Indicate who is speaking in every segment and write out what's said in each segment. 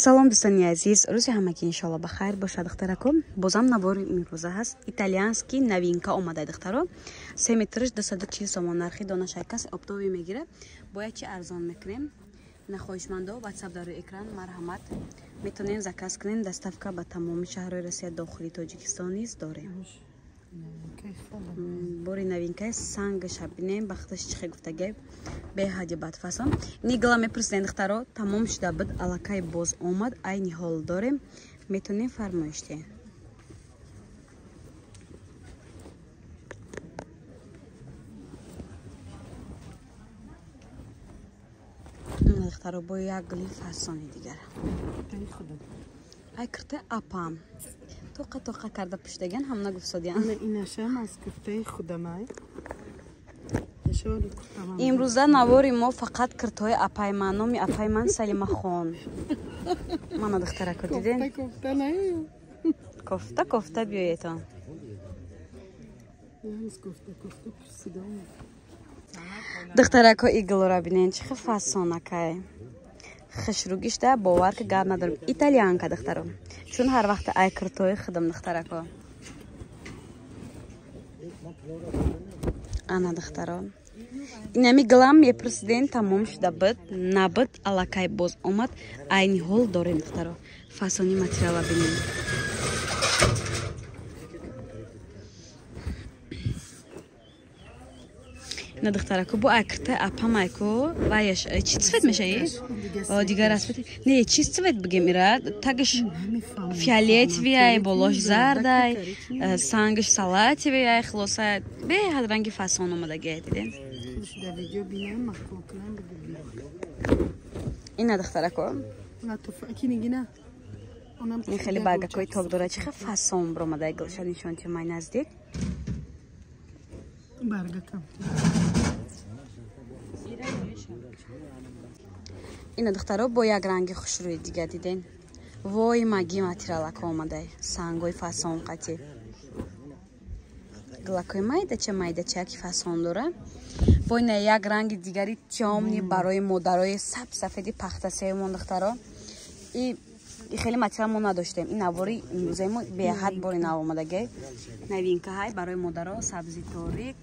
Speaker 1: салом дӯстони азиз, рӯзи ҳамагӣ иншоалло ба хайр бошад. духтарако бозам навори имрӯза ҳаст. итальянский новинка омада духтаро 3 метрш 240 сомон нархи дона шайкас оптови мегира. Бояд чи арзон мекунем. нахоҳишмандо ватсап дар рӯи экран марҳамат метонем заказ кунем. доставка ба тамоми шаҳрҳои Россия дохили Тоҷикистон низ дорем. бори новинкаи сангша бинем бахташ чихе гуфтагай беҳади бадфасон. Нигла мепурсидем духтаро тамом шуда буд аллакай боз омад айни ҳол дорем. метонем фармоиш диҳем. духтаро бо як гули фасони дигар ай кирте апам тоқа карда пуштаган ҳамна гуфсодиан
Speaker 2: инашам аз киртаи худамай
Speaker 1: имрӯза навори мо фақат киртои апай ман номи апай ман Салимахон мана духтарако дидем кофта биёетон духтарако иглора бинен чихи фасонакай хишру гишта бовар ки гап надорем итальянка духтаро чун ҳар вақте ай киртои худам духтарако ана духтаро инами глам мепурсиден тамом шуда буд набуд аллакай боз омад айни ҳол дорем духтаро фасони материала бинем на духтарако бо акрта апамайко ваяш чи цвет мешаи дигар аспект не чи цвет бигем ира тагиш фиолетовый болош зардай сангиш салатовый хлоса бе ранги фасон омадаги дидем ина духтарако ин хеле баргакои ток дора чихе фасон бромадай гулша нишонти май наздик ина духтаро бо як ранги хушрӯи дига диден вой маги материалака омадай сангои фасон қати глакои майдача ки фасон дора вой на як ранги дигари тёмни барои модарои сафеди пахтасеимон духтаро и хеле материал мо надоштем ин навори имрӯзаи мо беҳад бори нав омадаги новинкаҳай барои модаро сабзи торик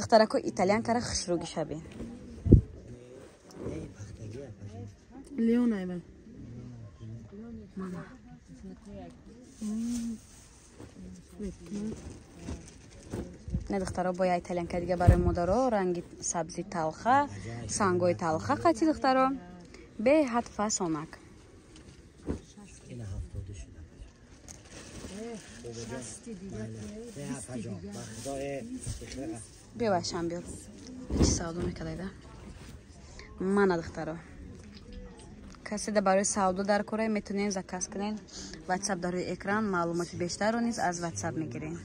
Speaker 1: духтарако итальянкара хушрӯги шаби не духтаро бо я итальянка дига барои модаро ранги сабзи талха сангои талха қати духтаро беҳад фасонак бевайшам биё чи савдо мекардайда мана духтаро каседа барои савдо дар кора метонем заказ кунем ватсап дар рӯи экран маълумоти бештарро низ аз ватсап мегирем